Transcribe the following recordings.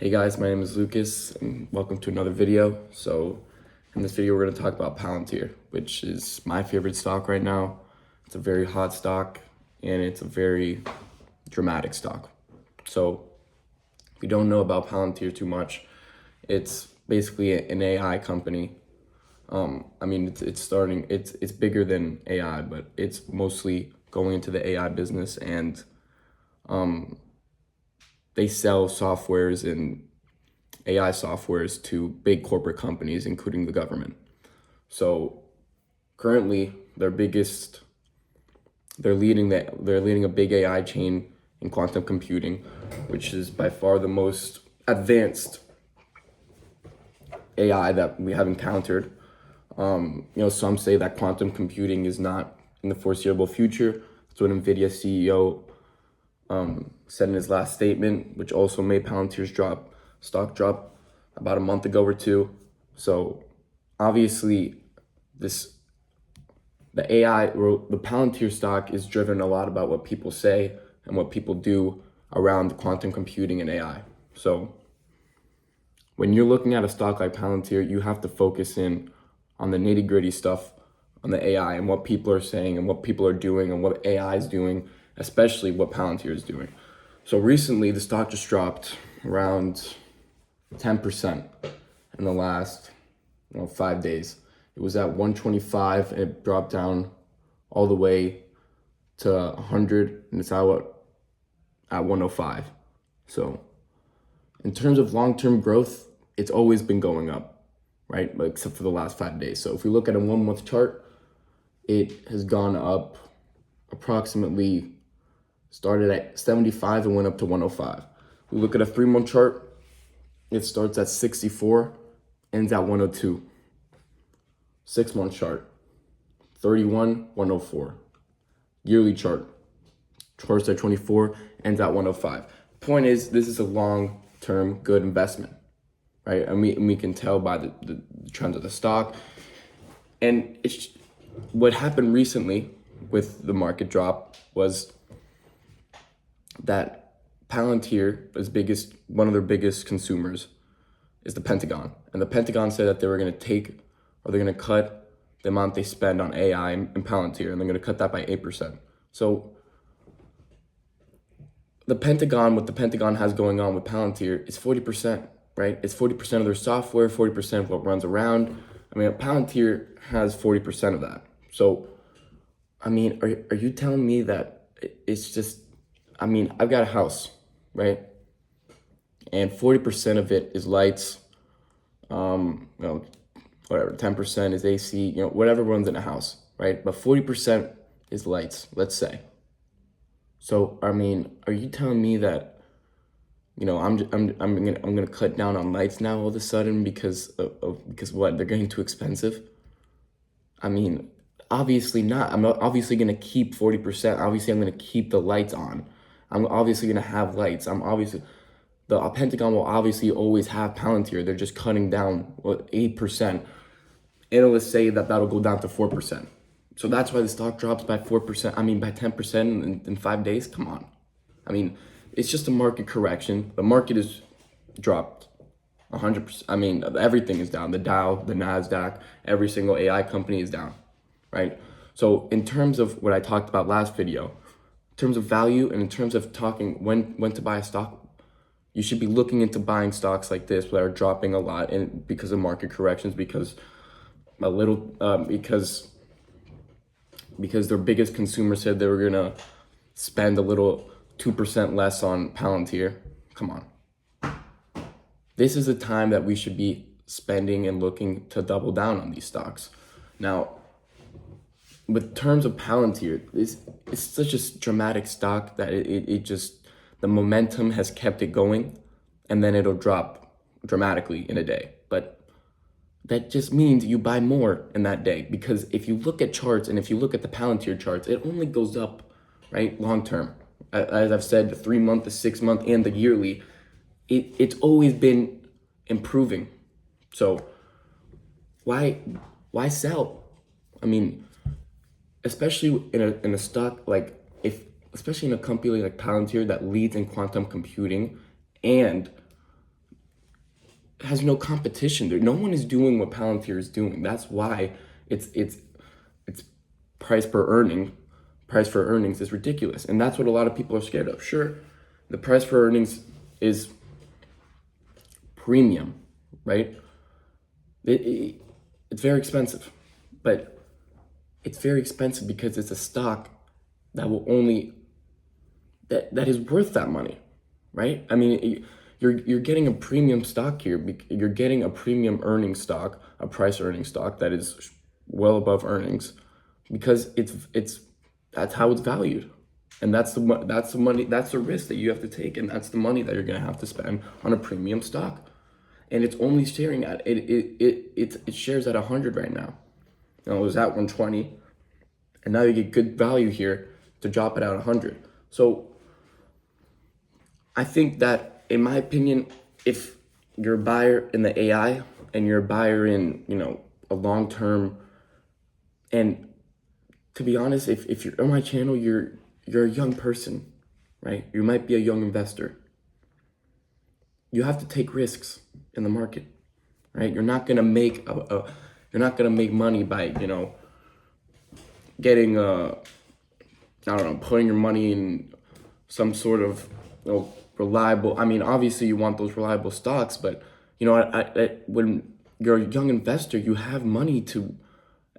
Hey guys, my name is Lucas and welcome to another video. So in this video, we're going to talk about Palantir, which is my favorite stock right now. It's a very hot stock and it's a very dramatic stock. So if you don't know about Palantir too much, it's basically an AI company. It's bigger than AI, but it's mostly going into the AI business, and they sell softwares and AI softwares to big corporate companies, including the government. So currently, they're leading a big AI chain in quantum computing, which is by far the most advanced AI that we have encountered. Some say that quantum computing is not in the foreseeable future. That's what NVIDIA CEO said in his last statement, which also made Palantir's stock drop about a month ago or two. So obviously, the Palantir stock is driven a lot about what people say and what people do around quantum computing and AI. So when you're looking at a stock like Palantir, you have to focus in on the nitty gritty stuff, on the AI and what people are saying and what people are doing and what AI is doing, especially what Palantir is doing. So recently, the stock just dropped around 10% in the last 5 days. It was at 125 and it dropped down all the way to 100 and it's out at 105. So in terms of long-term growth, it's always been going up, right? Except for the last 5 days. So if we look at a 1 month chart, it has gone up approximately, started at 75 and went up to 105. We look at a 3 month chart, it starts at 64, ends at 102. 6 month chart, 31, 104. Yearly chart, starts at 24, ends at 105. Point is, this is a long-term good investment, right? And we can tell by the trends of the stock. And what happened recently with the market drop was that Palantir, one of their biggest consumers, is the Pentagon. And the Pentagon said that they're going to cut the amount they spend on AI in Palantir, and they're going to cut that by 8%. So what the Pentagon has going on with Palantir is 40%, right? It's 40% of their software, 40% of what runs around. Palantir has 40% of that. So, are you telling me that it's just, I've got a house, right? And 40% of it is lights, whatever, 10% is AC, whatever runs in a house, right? But 40% is lights, let's say. So, are you telling me that, I'm gonna cut down on lights now all of a sudden because what, they're getting too expensive? Obviously not. I'm obviously gonna keep 40%. Obviously, I'm gonna keep the lights on. I'm obviously gonna have lights. The Pentagon will obviously always have Palantir. They're just cutting down 8%. Analysts say that that'll go down to 4%. So that's why the stock drops by 4%. By 10% in 5 days. Come on. It's just a market correction. The market is dropped 100%. Everything is down. The Dow, the Nasdaq, every single AI company is down, right? So in terms of what I talked about last video, in terms of value and in terms of talking when to buy a stock, you should be looking into buying stocks like this that are dropping a lot, and because of market corrections, because their biggest consumer said they were gonna spend a little 2% less on Palantir. Come on. This is a time that we should be spending and looking to double down on these stocks. Now, with terms of Palantir, it's such a dramatic stock that it just, the momentum has kept it going, and then it'll drop dramatically in a day. But that just means you buy more in that day, because if you look at charts and if you look at the Palantir charts, it only goes up, right, long term. As I've said, the 3 month, the 6 month, and the yearly, it's always been improving. So why sell? Especially in a stock especially in a company like Palantir that leads in quantum computing, and has no competition. There, no one is doing what Palantir is doing. That's why it's price per earning, price for earnings is ridiculous, and that's what a lot of people are scared of. Sure, the price for earnings is premium, right? It's very expensive, but it's very expensive because it's a stock that will only that is worth that money, right? I mean, you're getting a premium stock here. You're getting a premium earning stock, a price earning stock that is well above earnings, because it's that's how it's valued, and that's the money, that's the risk that you have to take, and that's the money that you're gonna have to spend on a premium stock, and it's only sharing at it shares at 100 right now. You know, it was at 120, and now you get good value here to drop it at 100. So I think that, in my opinion, if you're a buyer in the AI and you're a buyer in, you know, a long term, and to be honest, if you're on my channel, you're a young person, right? You might be a young investor. You have to take risks in the market, right? You're not gonna make you're not gonna make money by, you know, getting I don't know, putting your money in some sort of, you know, reliable. I mean, obviously you want those reliable stocks, but you know, when you're a young investor, you have money to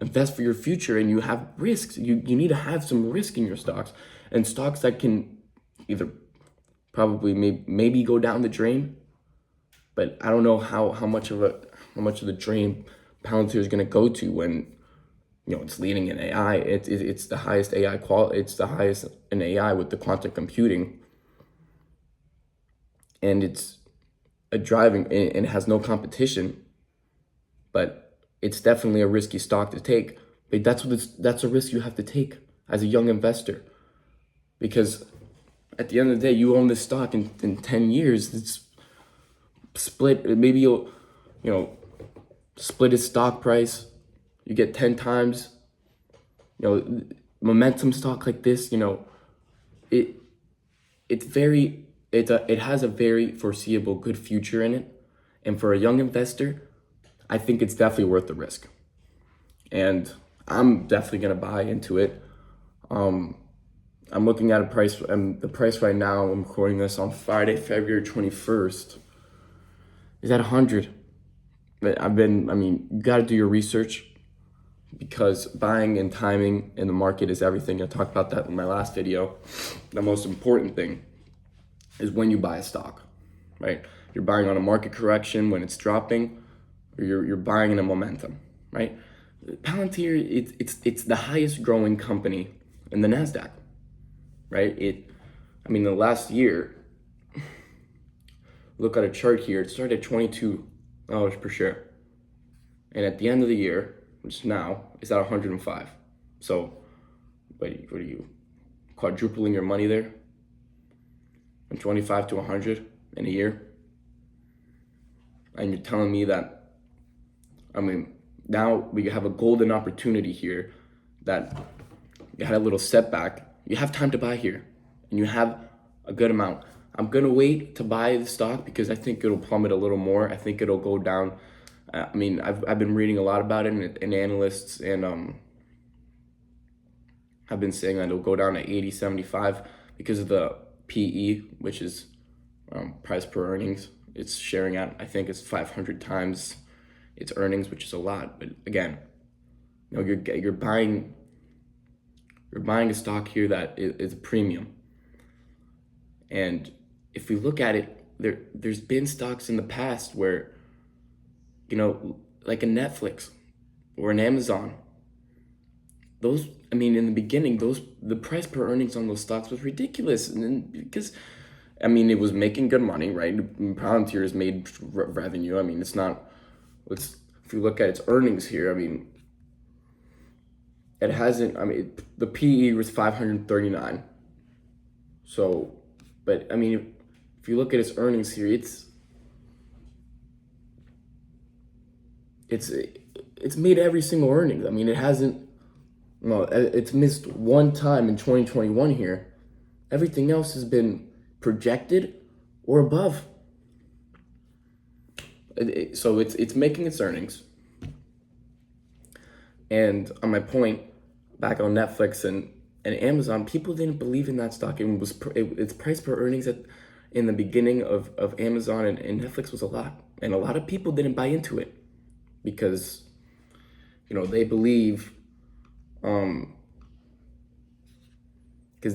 invest for your future, and you have risks. You need to have some risk in your stocks, and stocks that can either probably maybe go down the drain, but I don't know how much of the drain Palantir is going to go to when, you know, it's leading in AI. It's the highest AI quality. It's the highest in AI with the quantum computing, and it's a driving and has no competition. But it's definitely a risky stock to take. But that's a risk you have to take as a young investor, because at the end of the day, you own this stock in 10 years. It's split. Maybe you'll, you know, split its stock price. You get 10 times. You know, momentum stock like this, you know, it has a very foreseeable good future in it. And for a young investor, I think it's definitely worth the risk. And I'm definitely gonna buy into it. I'm looking at a price, and the price right now, I'm recording this on Friday, February 21st, is at 100. I mean, you gotta do your research, because buying and timing in the market is everything. I talked about that in my last video. The most important thing is when you buy a stock, right? You're buying on a market correction when it's dropping, or you're buying in a momentum, right? Palantir, it's the highest growing company in the Nasdaq, right? I mean, the last year, look at a chart here. It started at $22 per share, and at the end of the year, which now is at 105. So, what are you quadrupling your money there? From 25 to 100 in a year, and you're telling me that, I mean, now we have a golden opportunity here, that you had a little setback. You have time to buy here, and you have a good amount. I'm gonna wait to buy the stock because I think it'll plummet a little more. I think it'll go down. I mean, I've been reading a lot about it, and analysts, and have been saying that it'll go down to 80, 75 because of the PE, which is price per earnings. It's sharing at, I think it's 500 times its earnings, which is a lot. But again, you know, you're buying a stock here that is a premium. And if we look at it, there's been stocks in the past where, you know, like a Netflix or an Amazon, those, I mean, in the beginning, the price per earnings on those stocks was ridiculous. And then, because, I mean, it was making good money, right? Palantir has made revenue. I mean, if you look at its earnings here, I mean, it hasn't, I mean, the PE was 539. So, but I mean, if you look at its earnings here, it's made every single earnings. I mean, it hasn't, no, it's missed one time in 2021 here. Everything else has been projected or above. So it's making its earnings. And on my point, back on Netflix and Amazon, people didn't believe in that stock. Its price per earnings in the beginning of Amazon and Netflix was a lot. And a lot of people didn't buy into it because, they believe, because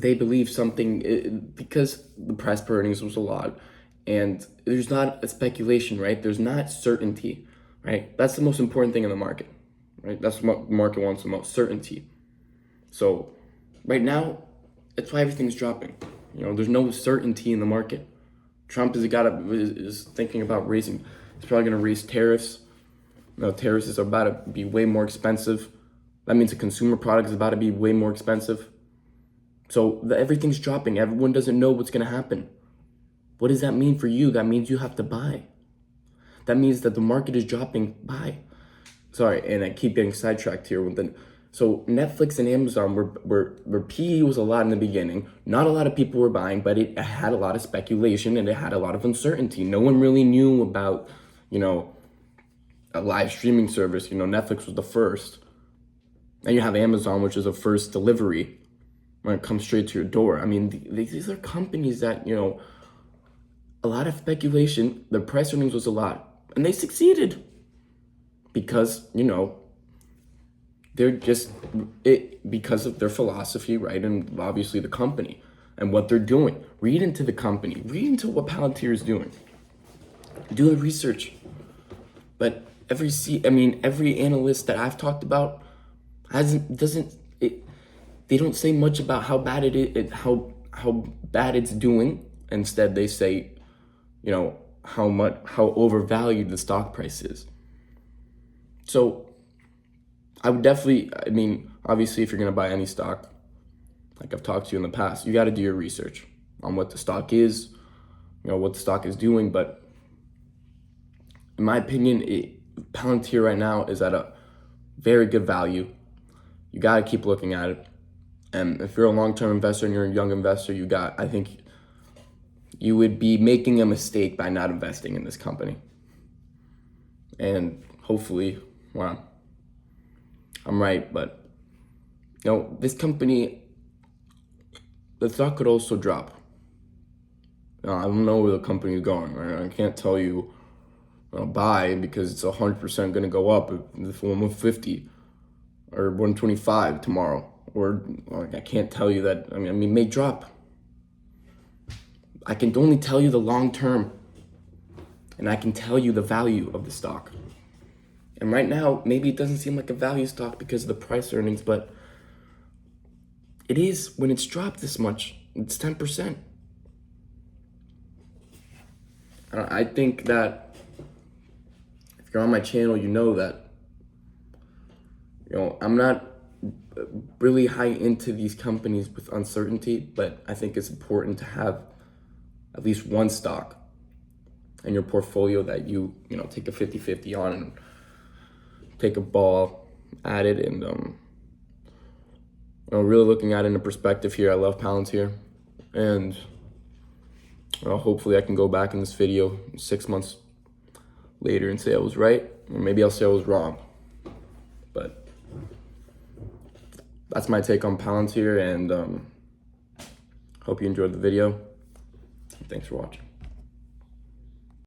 they believe something, because the price per earnings was a lot. And there's not a speculation, right? There's not certainty, right? That's the most important thing in the market, right? That's what the market wants the most, certainty. So right now, that's why everything's dropping. There's no certainty in the market. Trump is thinking about raising. He's probably going to raise tariffs. Tariffs is about to be way more expensive. That means a consumer product is about to be way more expensive. So everything's dropping. Everyone doesn't know what's going to happen. What does that mean for you? That means you have to buy. That means that the market is dropping. Buy. Sorry, and I keep getting sidetracked here with the. So Netflix and Amazon were PE was a lot in the beginning. Not a lot of people were buying, but it had a lot of speculation and it had a lot of uncertainty. No one really knew about, a live streaming service. Netflix was the first. And you have Amazon, which is a first delivery when it comes straight to your door. I mean, these are companies that, a lot of speculation. Their price earnings was a lot. And they succeeded. Because, they're just because of their philosophy, right? And obviously the company and what they're doing. Read into the company. Read into what Palantir is doing. Do the research. But every analyst that I've talked about they don't say much about how bad it is, how bad it's doing. Instead, they say, how overvalued the stock price is. So I would definitely, obviously, if you're going to buy any stock, like I've talked to you in the past, you got to do your research on what the stock is, what the stock is doing. But in my opinion, Palantir right now is at a very good value. You got to keep looking at it. And if you're a long-term investor and you're a young investor, I think you would be making a mistake by not investing in this company. And hopefully, I'm right, but this company, the stock could also drop. I don't know where the company is going. Right? I can't tell you buy because it's 100% going to go up if 150 or 125 tomorrow. Or I can't tell you that. It may drop. I can only tell you the long term, and I can tell you the value of the stock. And right now, maybe it doesn't seem like a value stock because of the price earnings, but it is when it's dropped this much. It's 10%. I think that if you're on my channel, you know that, I'm not really high into these companies with uncertainty, but I think it's important to have at least one stock in your portfolio that you take a 50-50 on and take a ball at it. And really looking at it in a perspective here. I love Palantir, and hopefully I can go back in this video 6 months later and say I was right, or maybe I'll say I was wrong. But that's my take on Palantir, and hope you enjoyed the video. Thanks for watching.